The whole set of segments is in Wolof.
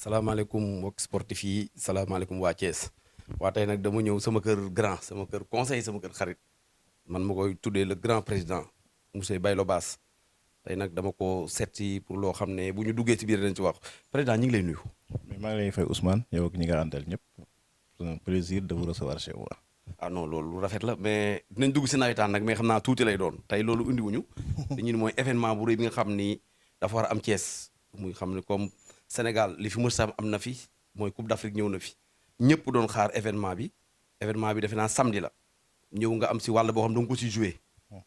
salaamaaleykum mbokk sportif yi salaamaaleykum waa Thiès waa tey nag dama ñëw sama kër grand sama kër conseil sama kër xarit man ma koy tuddee le grand président monsieur Baylo Bass tey nag dama ko seet si pour loo xam ne bu ñu duggee ci biir dañ ci wax président ñu ngi lay nuyu. mais maa ngi lay fay Ousmane yow ak ñi nga àndal ñëpp c'est un plaisir de vous recevoir chez moi. ah non loolu lu rafet la mais dinañ dugg si nawetaan nag mais xam naa tuuti lay doon tey loolu indiwuñu dañu ne mooy événement bu rëy bi nga xam ni dafa war a am Thiès muy xam ne comme Sénégal li fi mës a am na fi mooy Coupe d'Afrique ñëw na fi ñëpp doon xaar événement bi defe naa samedi la ñëw nga am si wàll boo xam da nga ko si joué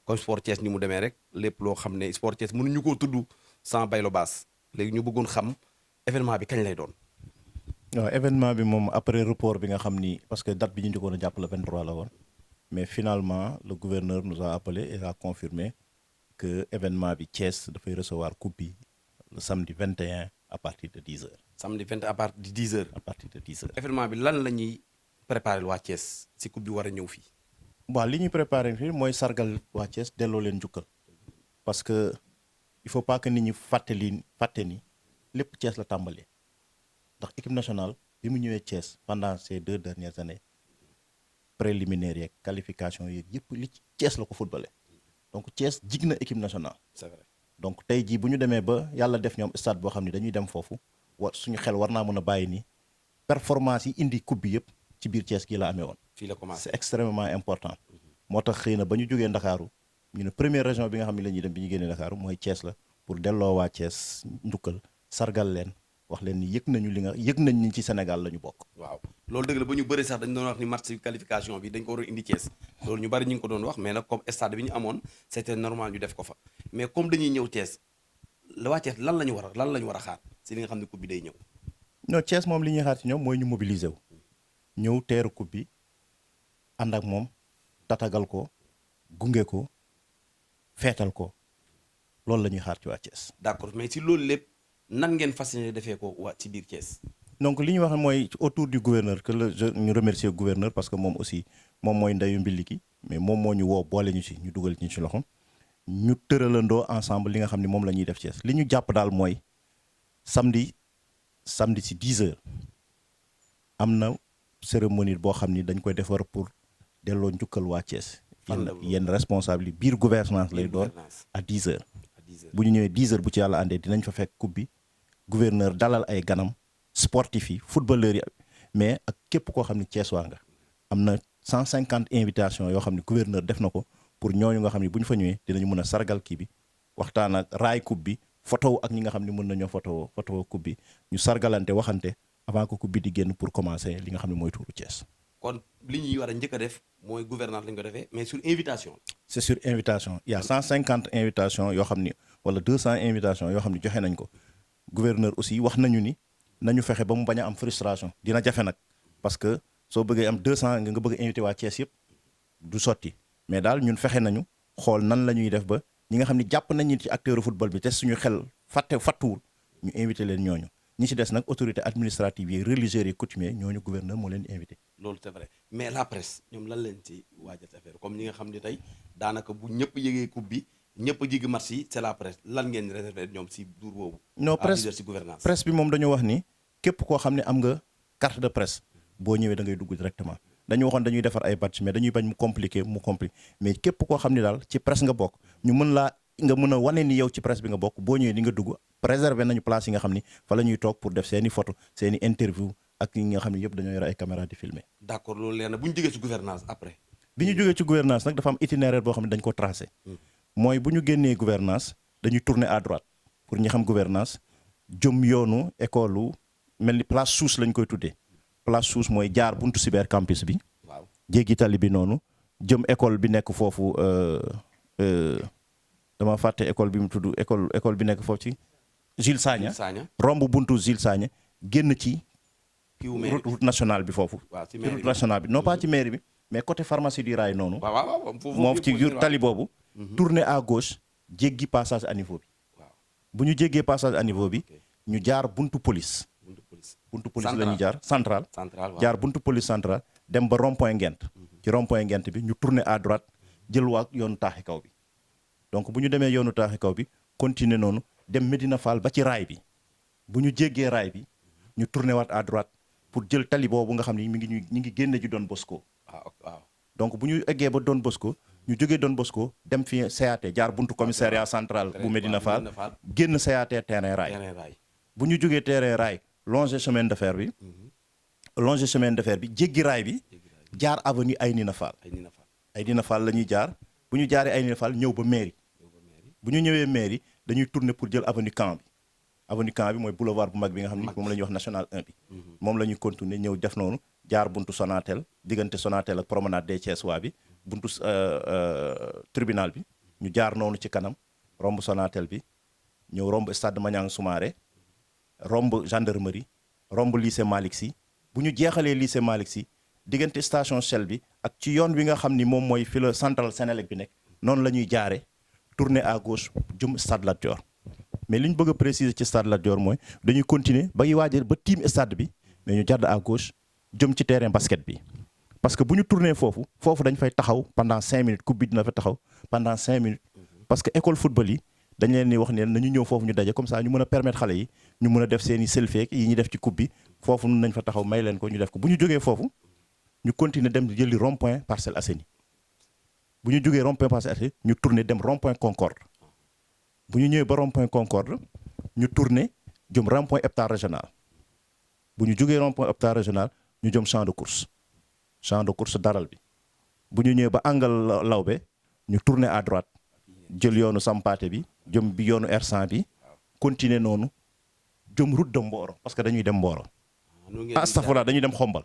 comme Sport Thiès ni mu demee rek lépp loo xam ne Sport Thiès mënuñu koo tudd sans Baylo Bass léegi ñu bëggoon xam événement bi kañ lay doon. waaw événement bi moom après report bi nga xam ni parce que date bi ñu njëkkoon a jàpp le 23 la woon mais finalement le gouverneur nous a appelé et a confirmé que événement bi Thiès dafay recevoir coupe bi le samedi 21 à partir de 10 heures. samedi 20 à partir de 10 heures. à partir de 10 heures. événement bi lan la ñuy préparé waa Thiès si coupe bi war a ñëw fii. waaw li ñuy préparé fii mooy sargal waa Thiès delloo leen njukkal parce que il faut pas que nit ñi fàtte ni lépp Thiès la tàmbalee ndax équipe nationale bi mu ñëwee Thiès pendant ces 2 dernières années préliminaires yeeg qualification yeeg yëpp li ci Thiès la ko footballé donc Thiès jig na équipe nationale. c'est vrai donc tey jii bu ñu demee ba yàlla def ñoom stade boo xam ne dañuy dem foofu suñu xel war naa mën a bàyyi ni performance yi indi coupe bi yëpp ci biir Thiès gii la amee woon. fii la commencé c'est extrêmement important. moo tax xëy na ba ñu jógee Ndakaaru ñu ne première région bi nga xam ne la ñuy dem bi ñu génnee Ndakaaru mooy Thiès la pour delloo waa Thiès njukkal sargal leen wax leen ni yëg nañ ni ci Sénégal la ñu bokk. waaw loolu dëgg la ba ñu bëri sax dañu doon wax ni match qualification bi dañ ko war a indi Thiès loolu ñu bëri ñu ngi ko doon wax mais nag comme stade bi ñu amoon c'était normal ñu def ko fa mais comme dañuy ñëw Thiès la waa Thiès lan la ñu war a xaar si li nga xam ne coupe bi day ñëw. non Thiès moom li ñuy xaar ci ñoom mooy ñu mobiliser wu ñëw teeru coupe bi ànd ak moom tatagal ko gunge ko feetal ko loolu la ñuy xaar ci waa Thiès. d'accord mais si loolu lépp nan ngeen fas yéene defee ko waa ci biir Thiès. donc li ñuy wax mooy autour du gouverneur que ñu remercier gouverneur parce que moom aussi moom mooy ndeyu mbilli gi mais moom moo ñu woo boole ñu ci ñu dugal ñu ci loxo ñu tëralandoo ensemble li nga xam ne moom la ñuy def Thiès li ñu jàpp daal mooy samedi ci 10 heures am na cérémonie boo xam ni dañ koy defar pour delloo njukkal waa Thiès. yenn responsable yi biir gouvernance lay doon à 10 heures. bu ñu ñëwee 10 heures bu ci yàlla àndee dinañ fa fekk coupe bi gouverneur dalal ay ganam sportif yi footballeurs yi mais ak képp koo xam ne Thiès waa nga am na 150 invitations yoo xam ne gouverneur def na ko pour ñooñu nga xam ne bu ñu fa ñëwee dinañu mën a sargal kii bi waxtaan ak raay coupe bi photo ak ñi nga xam ne mën nañoo photo coupe bi ñu sargalante waxante avant que coupe bi di génn pour commencer li nga xam ne mooy tuuru Thiès. kon li ñuy war a njëkk a def mooy gouvernance lañ ko defee mais sur invitation. c'est sur invitation il y a 150 invitations yoo xam ni wala 200 invitations yoo xam ni joxe nañ ko gouverneur aussi wax nañu ni nañu fexe ba mu bañ a am frustration dina jafe nag parce que soo bëggee am 200 nga bëgg a invité waa Thiès yëpp du sotti mais daal ñun fexe nañu xool nan la ñuy def ba ñi nga xam ni jàpp nañu ci acteur football bi te suñu xel fàttuwul ñu invité leen ñooñu ñi ci des nag autorité administrative yi religieux yi coutumier ñooñu gouverneur moo leen di invité. loolu c'est vrai mais la presse ñoom lan leen ci waajal affaire comme ñi nga xam ne tey daanaka bu ñëpp yëgee coupe bi ñëpp jigi match yi c'est la presse lan ngeen réservé ñoom si jour boobu. non presse bi moom dañoo wax ni képp koo xam ne am nga carte de presse boo ñëwee da ngay dugg directement dañu waxoon dañuy defar ay badge mais dañuy bañ mu compliqué mais képp koo xam ne daal ci presse nga bokk ñu nga mën a wane ni yow ci presse bi nga bokk boo ñëwee di nga dugg préserver nañu place yi nga xam ni fa la ñuy toog pour def seeni photo seeni interview ak ñi nga xam ne yëpp dañoo yore ay caméra di filmer. d'accord loolu leer na bu ñu jógee ci gouvernance après. bi ñu jógee ci gouvernance nag dafa am itinéraire boo xam ne dañ ko tracé. mooy bu ñu génnee gouvernance dañuy tourner à droite pour ñi xam gouvernance jëm yoonu école mel ni place Sousse lañ koy tuddee place Sousse mooy jaar buntu cyber campus bi. waaw jéggi tali bi noonu jëm école bi nekk foofu dama fàtte école bi mu tudd école bi nekk foofu ci Jules Sagna romb buntu Jules Sagna génn ci route nationale bi foofu ci route nationale bi non pas ci mairie bi mais côté pharmacie du rail noonu moom ci tali boobu tourner à gauche jéggi passage à niveau bi bu ñu jéggee passage à niveau bi ñu jaar buntu police la ñu jaar central jaar buntu police central dem ba rond point Ngent ci rond point Ngent bi ñu tourner à droite jël waa yoonu taaxi kaw bi donc bu ñu demee yoonu taaxi kaw bi continuer noonu dem Medina Fall ba ci raay bi bu ñu jéggee raay bi ñu tourné waat à droite pour jël tali boobu nga xam ni ñu ngi génne ji Don Bosco. waaw donc bu ñu eggee ba Don Bosco ñu jógee Don Bosco dem fi CAT jaar buntu commissariat central bu Médina Fall génn CAT terrain rail bu ñu jógee terrain rail longer chemin de fer bi jéggi raay bi jaar avenue Aynina Fall Aynina Fall la ñuy jaar bu ñu jaaree Aynina Fall ñëw ba mairie bu ñu ñëwee mairie dañuy tourner pour jël avenue Camp bi mooy boulevard bu mag bi nga xam ni moom la ñuy wax national 1 bi moom la ñuy continuer ñëw def noonu jaar buntu Sonatel diggante Sonatel ak promenade des Thiessois bi buntu tribunal bi ñu jaar noonu ci kanam romb Sonatel bi ñëw romb stade Maniang Soumaré romb gendarmerie romb lycée Malick Sy bu ñu jeexalee lycée Malick Sy diggante station Shell bi ak ci yoon wi nga xam ni moom mooy fi la central Sénélec bi nekk noonu la ñuy jaare tourner à gauche jëm stade Lat Dior mais li ñu bëgg a préciser ci stade Lat Dior mooy dañuy continuer ba waajal ba tiim stade bi mais ñu jàdd à gauche jëm ci terrain basket bi parce que bu ñu tourner foofu dañ fay taxaw pendant 5 minutes coupe bi dina fa taxaw pendant 5 minutes parce que école football yi dañ leen di wax ne nañu ñëw foofu ñu daje comme ça ñu mën a permettre xale yi ñu mën a def seen i selfie yi ñuy def ci coupe bi foofu nun nañ fa taxaw may leen ko ñu def ko bu ñu jógee foofu ñu continuer dem jëli rond point Parcelles Assainies bu ñu jógee rond point Parcelles Assainies ñu tourner dem rond point Concorde bu ñu ñëwee ba rond point Concorde ñu tourner jëm rond point hôpital régional bu ñu jógee rond point hôpital régional ñu jëm champ de course daral bi bu ñu ñëwee ba angle Lawbe ñu tourner à droite jël yoonu Sampaate bi jëm bi yoonu R100 bi continuer noonu jëm route de Mboro parce que dañuy dem Mboro astafurlah dañuy dem Xombal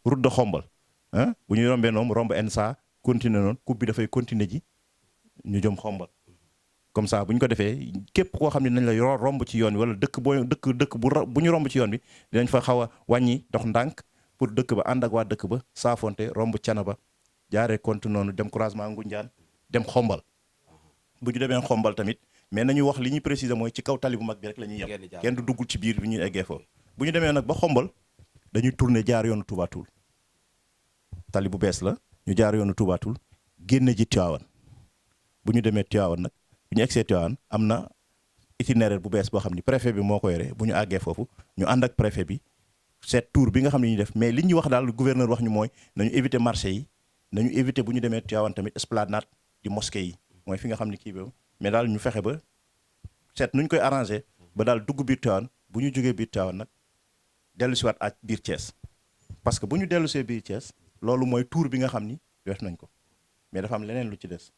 route de Xombal bu ñu rombee noonu romb ENSA continuer noonu coupe bi dafay continuer ji ñu jëm Xombal comme ça bu ñu ko defee képp koo xam ne nañ la romb ci yoon bi wala dëkk bu ñu romb ci yoon bi dinañ fa xaw a wàññi dox ndànk pour dëkk ba ànd ak waa dëkk ba saafonte romb Canaba jaaree continue noonu dem croisement Ngoundiane dem Xombal bu ñu demee Xombal tamit mais nañu wax li ñuy préciser mooy ci kaw tali bu mag bi rek la ñuy yem kenn du duggul ci biir bi ñuy eggee foofu bu ñu demee nag ba Xombal dañuy tourner jaar yoonu Touba Toul tali bu bees la ñu jaar yoonu Touba Toul génne ji Tivaouane bu ñu demee Tivaouane nag bu ñu egsee Tivaouane am na itinéraire bu bees boo xam ni préfet bi moo ko yore bu ñu àggee foofu ñu ànd ak préfet bi seet tour bi nga xam ne ñuy def mais li ñuy wax daal gouverneur wax ñu mooy nañu éviter marché yi nañu éviter bu ñu demee Tivaouane tamit esplanade di mosquée yi mooy fi nga xam ne kii boobu mais daal ñu fexe ba seet nu ñu koy arrangé ba daal dugg biir Tivaouane bu ñu jógee biir Tivaouane nag dellu si waat ak biir Thiès parce que bu ñu dellu see biir Thiès loolu mooy tour bi nga xam ni def nañ ko mais dafa am leneen lu ci des.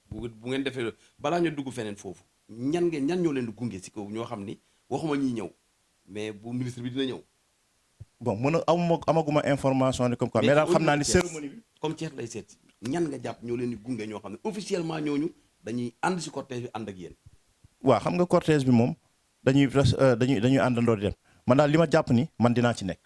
bu ngeen defee balaa ñu dugg feneen foofu ñan ñoo leen di gunge si kaw ñoo xam ni waxuma ñiy ñëw mais bu ministre bi dina ñëw. bon amaguma information ni comme quoi mais daal xam naa ni cérémonie bi. comme Thiès lay seet ñan nga jàpp ñoo leen di gunge ñoo xam ne officiellement ñooñu dañuy ànd si cortège bi ànd ak yéen. waaw xam nga cortège bi moom dañuy àndandoo di dem man daal li ma jàpp ni man dinaa ci nekk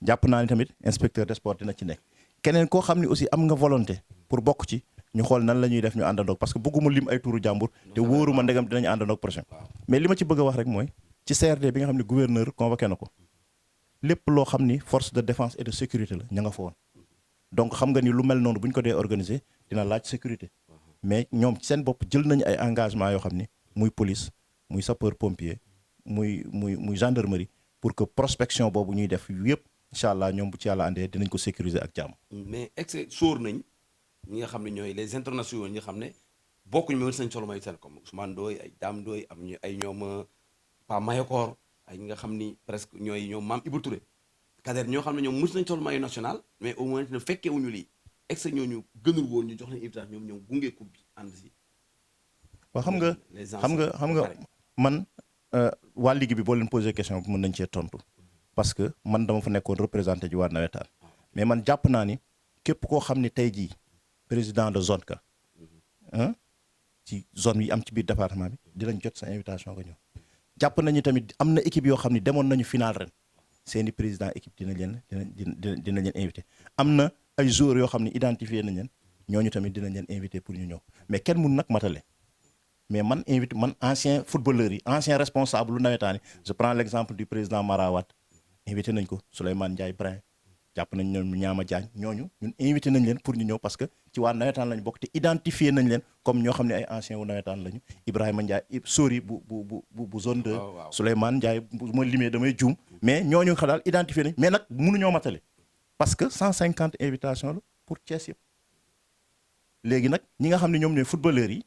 jàpp naa ni tamit inspecteur des sports dina ci nekk keneen koo xam ni aussi am nga volonté pour bokk ci ñu xool nan la ñuy def ñu àndandoog parce que bëgguma lim ay tuuru jàmbur te wóoruma ndegam dinañu àndandoog prochain mais li ma ci bëgg a wax rek mooy ci CRD bi nga xam ne gouverneur convoqué na ko lépp loo xam ni force de défense et de sécurité la ña nga fa woon donc xam nga ni lu mel noonu bu ñu ko dee organiser dina laaj sécurité mais ñoom ci seen bopp jël nañu ay engagement yoo xam ni muy police muy sapeur pompier muy gendarmerie pour que prospection boobu ñuy def yëpp incha allah ñoom bu ci yàlla àndee dinañ ko sécuriser ak jàmm. mais sóor nañ ñi nga xam ne ñooy les internationaux ñi nga xam ne bokkuñu ma sañ solo may seen comme Ousmane Ndoye ay Dame Ndoye am ñu ay ñoom Pa Mayakor ay ñi nga xam ni presque ñoom Mame Ibou Touré Kader ñoo xam ne ñoom mos nañ solo maillot national mais au moins ne fekkee wuñu lii ex ñooñu gënul woon ñu jox leen invitation ñoom ñoom gunge coupe bi ànd si. waaw xam nga man waa ligue bi boo leen posé question bi mën nañ cee tontu parce que man dama fa nekkoon représenté ji waa nawetaan mais man jàpp naa ni képp koo xam ne tey jii président de zone ka ci zone yi am ci biir département bi dinañ jot sa invitation nga ñëw jàpp nañu tamit am na équipe yoo xam ne demoon nañu final ren seeni président équipe dina leen invité am na ay joueurs yoo xam ne identifié nañ leen ñooñu tamit dinañ leen invité pour ñu ñëw mais kenn mun nag matale mais man ancien footballeur yi ancien responsable lu nawetaani je prends l'exemple du président Mara Wade invité nañ ko Souleymane Ndiaye Brin jàpp nañ ñoom Ñaama Jaañ ñooñu ñun invité nañ leen pour ñu ñëw parce que ci waa nawetaan lañu bokk te identifié nañ leen comme ñoo xam ne ay anciens wu nawetaan lañu Ibrahima Ndiaye Sori bu zone 2 Souleymane Ndiaye bu ma limee damay juum mais ñooñu nga daal identifié nañ mais nag mënuñoo matale parce que 150 invitations la pour Thiès yëpp léegi nag ñi nga xam ne ñoom ñooy footballeurs yi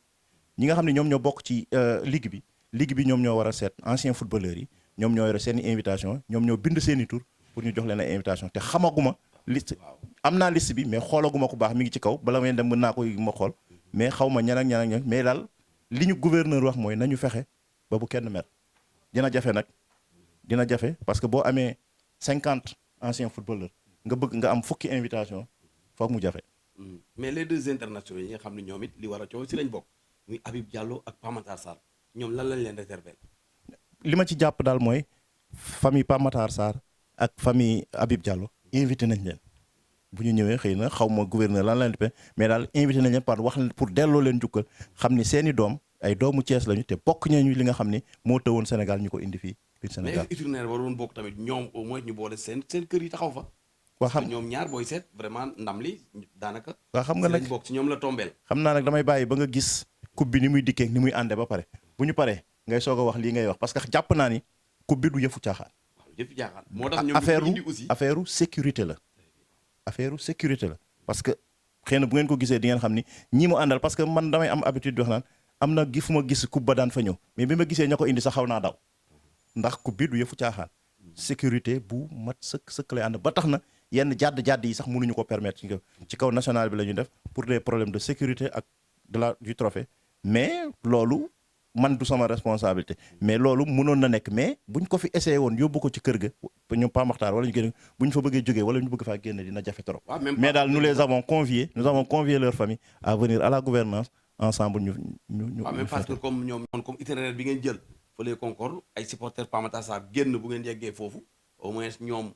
ñi nga xam ne ñoom ñoo bokk ci ligue bi ñoom ñoo war a seet anciens footballeurs yi ñoom ñoo yore seen i invitation ñoom ñoo bind seen i tur pour ñu jox leen ay invitation te xamaguma liste am naa liste bi mais xoolaguma ko baax mi ngi ci kaw bala may dem mën naa ko ma xool mais xaw ma ñan ak ñan ak ñan mais daal li ñu gouverneur wax mooy nañu fexe ba bu kenn mer dina jafe nag dina jafe parce que boo amee 50 anciens footballeurs nga bëgg nga am fukki invitation foog mu jafe. mais les deux internationaux yi nga xam ne ñoom it li war a coow si lañ bokk muy Habib Diallo ak Pape Matar Sarr ñoom lan lañ leen réserver. li ma ci jàpp daal mooy famille Pape Matar Sarr ak famille Habib Diallo invité nañ leen bu ñu ñëwee xëy na xaw ma gouverneur lan la leen mais daal invité nañ leen par wax pour delloo leen jukkal xam ni seeni doom ay doomu Thiès lañu te bokk nañu li nga xam ni moo tëwoon Sénégal ñu ko indi fii Sénégal. mais itinéraire waroon bokk tamit ñoom au moins ñu boole seen kër yi taxaw fa. waa xam ñoom ñaar booy seet vraiment ndam li daanaka. waa xam nga nag bokk ci ñoom la tombeel. xam naa nag damay bàyyi ba nga gis coupe bi ni muy dikkee ni muy àndee ba pare bu ñu paree ngay soog a wax lii ngay wax parce que jàpp naa ni coupe bi du yëfu caaxaan. yëfu caaxaan moo tax ñoom indi aussi affaire sécurité la parce que xëy na bu ngeen ko gisee di ngeen xam ni ñi mu àndal parce que man damay am habitude di wax naan am na fu ma gis coupe ba daan fa ñëw mais bi ma gisee ña ko indi sax xaw naa daw ndax coupe bi du yëfu caaxaan sécurité bu mat sëkk lay ànd ba tax na yenn jàdd yi sax mënuñu ko permettre ci kaw national bi la ñu def pour des problèmes de sécurité ak du trophée mais loolu man du sama responsabilité mais loolu mënoon na nekk mais buñ ko fi essayé woon yóbbu ko ci kër ga ñoom Pa Makhtar wala ñu génn bu ñu fa bëggee jógee wala ñu bëgg faa génne dina jafe trop mais daal nous avons convié leur famille à venir à la gouvernance ensemble ñu même parce que comme ñoom comme itinéraire bi ngeen jël fële Concorde ay supporters Pa Makhtar Sarr génn bu ngeen yeggee foofu au moins ñoom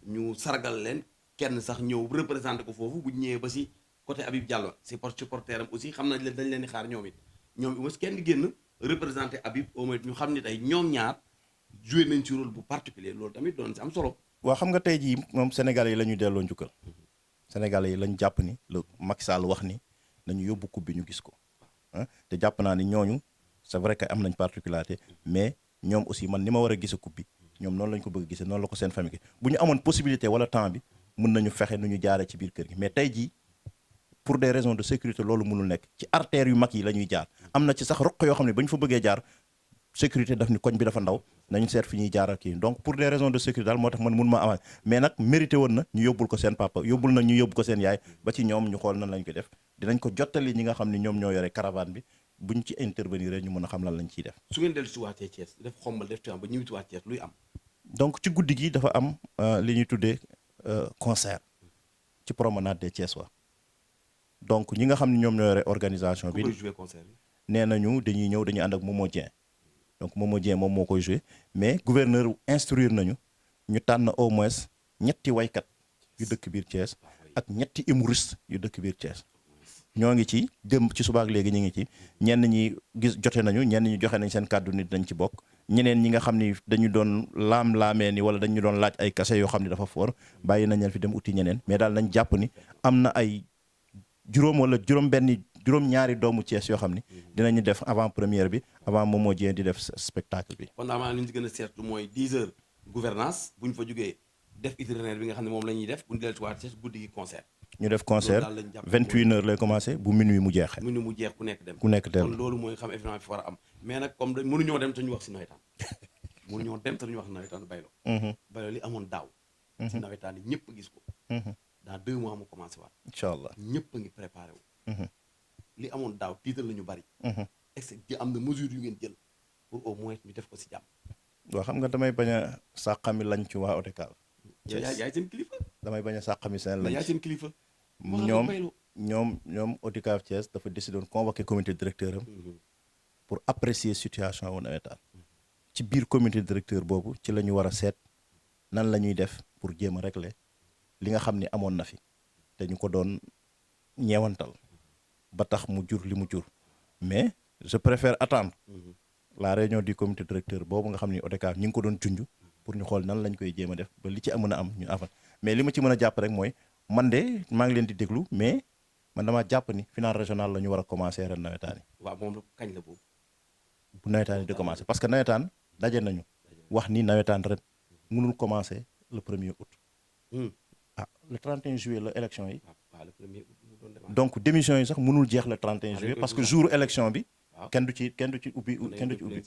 ñu sargal leen kenn sax ñëw représenté ko foofu bu ñëwee ba si côté Habib Diallo supporter am aussi xam nañ leen dañ leen di xaar ñoom it ñoom au moins kenn di génn représenté Habib au moins ñu xam ni tey ñoom ñaar joué nañ ci rôle bu particulier loolu tamit doon si am solo. waaw xam nga tey jii moom Sénégalais yi la ñu delloo njukkal Sénégalais yi lañ jàpp ni le Macky Sall wax ni nañu yóbbu coupe bi ñu gis ko te jàpp naa ni ñooñu c'est vrai que am nañ particularité mais ñoom aussi man ni ma war a gis coupe bi ñoom noonu lañ ko bëgg gisee noonu la ko seen famille bu ñu amoon possibilité wala temps bi mën nañu fexe nu ñu jaaree ci biir kër gi mais tey jii pour des raisons de sécurité loolu mënul nekk ci artères yu mag yi la ñuy jaar am na ci sax roq yoo xam ne ba ñu fa bëggee jaar sécurité daf ni koñ bi dafa ndaw nañu seet fi ñuy jaar ak kii donc pour des raisons de sécurité daal moo tax man mun ma avancer mais nag mérité woon na ñu yóbbul ko seen papa yóbbul na ñu yóbbu ko seen yaay ba ci ñoom ñu xool nan lañ ko def dinañ ko jottali ñi nga xam ne ñoom ñoo yore caravane bi buñ ci intervenir ñu mën a xam lan lañ ciy def. su ngeen dellu si waatee Thiès def xombal def Tivaouane ba ñëwiti waat Thiès luy am. donc ci guddi gi dafa am li ñuy tuddee concert ci promenade des Thiessois donc ñi nga xam ne ñoom ñoo yore organisation bi. ku koy jouer concert bi. nee nañu dañuy ñëw dañuy ànd ak Momo Dieng donc Momo Dieng moom moo koy joué mais gouverneur instruire nañu ñu tànn au moins ñetti waykat yu dëkk biir Thiès ak ñetti humoriste yu dëkk biir Thiès ñoo ngi ci dem ci subaak léegi ñu ngi ci ñenn ñi jote nañu ñenn ñi joxe nañ seen kàddu nit dañ ci bokk ñeneen ñi nga xam ni dañu doon laamee ni wala dañu doon laaj ay kase yoo xam ni dafa foor bàyyi nañ leen fi dem uti ñeneen mais daal nañ jàpp ni am na ay juróom-ñaari doomu Thiès yoo xam ni dinañu def avant première bi avant Momo Dieng di def spectacle bi. fondamentalement li ñu ci gën a seetlu mooy 10 heures gouvernance bu ñu fa jógee def itinéraire bi nga xam ne moom la ñuy def bu ñu dellu si waat Thiès guddi gi concert. ñu def concert 21h lay commencé bu minuit mu jeexee. minuit mu jeex ku nekk dem. kon loolu mooy xam événement bi fi war a am mais nag comme mënuñoo dem te ñu wax si nawetaan mënuñoo dem te ñu wax si nawetaan baylo li amoon daaw. si nawetaan yi ñëpp gis ko. dans 2 mois mu commencé waat. incha allah ñëpp a ngi préparé wu. li amoon daaw tiital la ñu bari. est-ce que am na mesure yu ngeen jël pour au moins ñu def ko si jàmm. waaw xam nga damay bañ a sàqami lañ ci waa ODCAV. yaay seen kilifa. damay bañ a sàqami seen lañ yaay seen kilifa. ñoom ODCAV Thiès dafa décidé woon convoquer comité directeur am pour apprécier situation wu nawetaan ci biir comité directeur boobu ci la ñu war a seet nan la ñuy def pour jéem a régler li nga xam ni amoon na fi te ñu ko doon ñeewantal ba tax mu jur li mu jur mais je préfère attendre la réunion du comité directeur boobu nga xam ni ODCAV ñi ngi ko doon junj pour ñu xool nan lañ koy jéem a def ba li ci mën a am ñu avant mais li ma ci mën a jàpp rek mooy man de maa ngi leen di déglu mais man damaa jàpp ni final régional la ñu war a commencer ren nawetaan yi. waaw moom kañ la boobu. bu nawetaan yi di commencer parce que nawetaan daje nañu wax ni nawetaan ren mënul commencer le 1er août. ah le 31 juillet la élection yi. waaw le 1er août mu doon démarrer. donc démission yi sax mënul jeex le 31 juillet parce que jour élection bi. kenn du ci ubbi kenn du ci ubbi.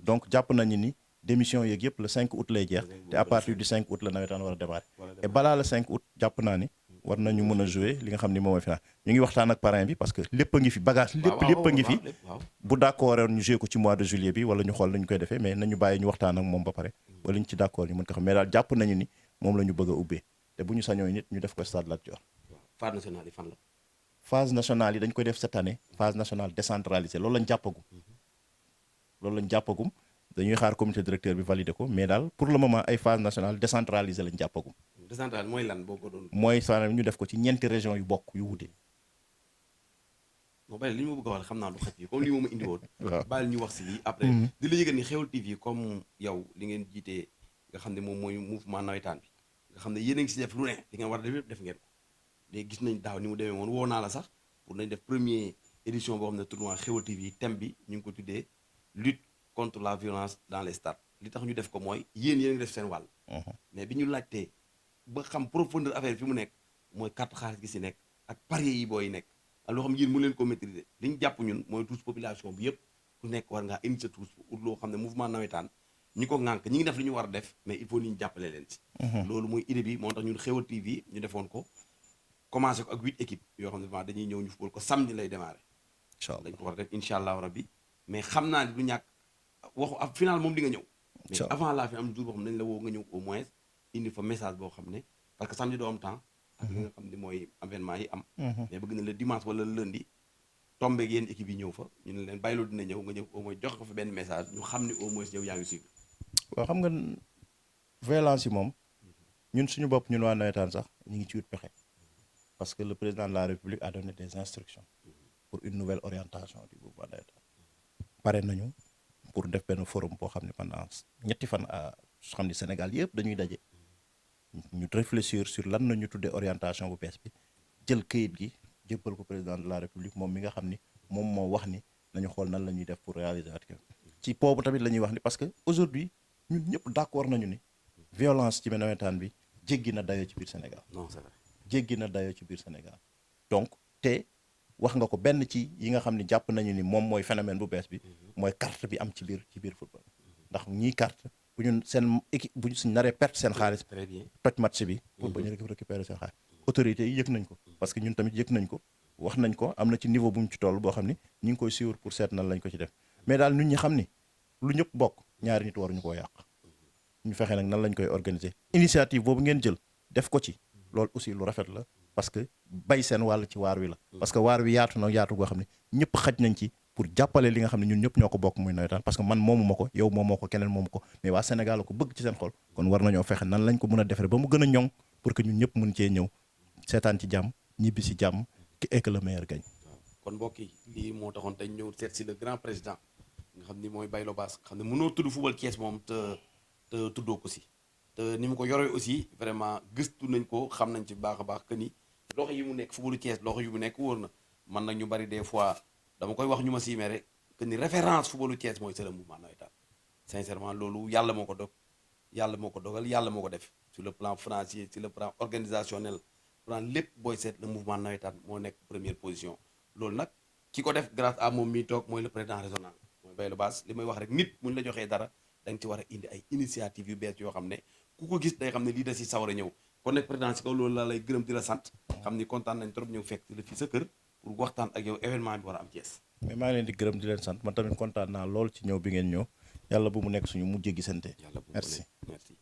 donc jàpp nañu ni démission yeeg yëpp le 5 août lay jeex te à partir du 5 août la nawetaan war a démarrer. et balaa le 5 août jàpp naa ni war nañu mën a jouer li nga xam ni moom mooy final ñu ngi waxtaan ak parrain bi parce que lépp a ngi fi bagage lépp a ngi fi bu d'accord ñu jouer ko ci mois de juillet bi wala ñu xool nañu koy defee mais nañu bàyyi ñu waxtaan ak moom ba pare wala ñu ci d'accord ñu mën ko xam mais daal jàpp nañu ni moom la ñu bëgg a ubbee te bu ñu sañoo nit ñu def ko stade Lat Dior. phase nationale yi fan la. phase nationale yi dañ koy def cette année phase nationale décentralisée loolu lañ jàppagum dañuy xaar comité directeur bi valider ko mais daal pour le moment ay phase nationale décentralisée lañ jàppagum. décentralisé mooy lan boo ko doon. mooy saa ñu def ko ci ñeenti régions yu bokk yu wute. bon li ñu ma bëgg a wax xam naa du xaj yi comme li ma indi woon. waaw bàyyi ñu wax si lii après. di la yëgal ni Xeweul TV comme yow li ngeen jiitee nga xam ne moom mooy mouvement nawetaan bi nga xam ne yéen a ngi si def lu ne li ngeen war a def yëpp def ngeen ko léegi gis nañ daaw ni mu demee woon woo naa la sax pour nañ def première édition boo xam ne tournoi Xeweul TV thème bi ñu ngi ko tuddee lutte contre la violence dans les stades li tax ñu def ko mooy yéen a ngi def seen wàll. mais bi ñu laajtee ba xam profondeur affaire fi mu nekk mooy carte xaalis gi si nekk ak parier yi booy nekk ak loo xam yéen mu leen ko maîtriser li ñu jàpp ñun mooy tous population bi yëpp ku nekk war ngaa indi sa tous ut loo xam ne mouvement nawetaan ñi ko ŋànk ñi ngi def li ñu war a def mais il faut ni ñu jàppale leen si loolu mooy idée bi moo tax ñun Xeweul TV ñu defoon ko commencé ko ak 8 équipes yoo xam ne vraiment dañuy ñëw ñu football ko samedi lay démarrer dañ ko war a def incha allah rabbi mais xam naa ni du ñàkk waxu ab final moom di nga ñëw mais avant la fi am jour boo xam ne dañ la woo nga ñëw au moins indi fa message boo xam ne parce que samedi doo am temps ak li nga xam ne mooy événement yi am mais bëgg na le dimanche wala le lundi tombeeg yéen équipe yi ñëw fa ñu ne leen bàyyiloo dina ñëw nga ñëw au moins joxe ko fa benn message ñu xam ne au moins yow yaa ngi suivre waaw xam nga violence yi moom ñun suñu bopp ñun waa nawetaan sax ñu ngi ci wut pexe parce que le président de la République a donné des instructions pour une nouvelle orientation du mouvement nawetaan pare nañu pour def benn forum boo xam ne pendant ñetti fan xam ni Sénégal yëpp dañuy daje ñu réfléchir sur lan nañu tuddee orientation bu bees bi jël këyit gi jébbal ko président de la République moom mi nga xam ni moom moo wax ni nañu xool nan la ñuy def pour réaliser at ci boobu tamit la ñuy wax ni parce que aujourd'hui ñun ñëpp d'accord nañu ni violence ci nawetaan bi jéggi na dayoo ci biir Sénégal. non c'est vrai jéggi na dayoo ci biir Sénégal donc te wax nga ko benn ci yi nga xam ni jàpp nañu ni moom mooy phénomène bu bees bi mooy carte bi am ci biir football ndax ñii carte bu ñu seen équipe bu ñu suñ naree perte seen xaalis toj match bi pour ba ñu récupérer seen xaalis autorités yi yëg nañ ko parce que ñun tamit yëg nañ ko wax nañ ko am na ci niveau bu mu ci toll boo xam ni ñu ngi koy suivre pour seet nan lañ ko ci def mais daal nit ñi xam ni lu ñëpp bokk ñaari nit waruñu koo yàq ñu fexe nag nan lañ koy organiser initiative boobu ngeen jël def ko ci loolu aussi lu rafet la parce que bay seen wàll ci waar wi la parce que waar wi yaatu na yaatu goo xam ne ñëpp xaj nañ ci pour jàppale li nga xam ne ñun ñëpp ñoo ko bokk muy nawetaan parce que man moomu ma ko yow moomoo ko keneen moomu ko mais waa Sénégal la ko bëgg ci seen xol kon war nañoo fexe nan lañ ko mën a defere ba mu gën a ñoŋ pour que ñun ñëpp mën cee ñëw seetaan ci jàmm ñibbi si jàmm et que le meilleur gagne. kon mbokk yi lii moo taxoon dañ ñëw seet si le grand président nga xam ni mooy Baylo Bass nga xam ne mënoo tudd football Thiès moom te tuddoo ko si te ni mu ko yoree aussi vraiment gëstu nañ ko xam nañ ci baax a baax que ni loxo yi mu nekk footballu Thiès loxo yi mu nekk wóor na man nag ñu bari des fois dama koy wax ñu ma siimee rek que ni référence footballu Thiès mooy c'est le mouvement nawetaan sincèrement loolu yàlla moo ko dogal yàlla moo ko def sur le plan financier sur le plan organisationnel plan lépp booy seet le mouvement nawetaan moo nekk première position loolu nag ki ko def grâce à moom mi toog mooy le président régional mooy Baylo Bass li may wax rek nit muñ la joxee dara da nga ci war a indi ay initiative yu bees yoo xam ne ku ko gis day xam ne lii da si sawar a ñëw kon nag président si kaw loolu la lay gërëm di la sant xam ni kontaan nañ trop ñëw fekk la fii sa kër pour waxtaan ak yow événement bi war a am Thiès. mais maa ngi leen di gërëm di leen sant man tamit kontaan naa lool ci ñëw bi ngeen ñëw yàlla bu mu nekk suñu mujjee gisante. yàlla bu mu merci. merci.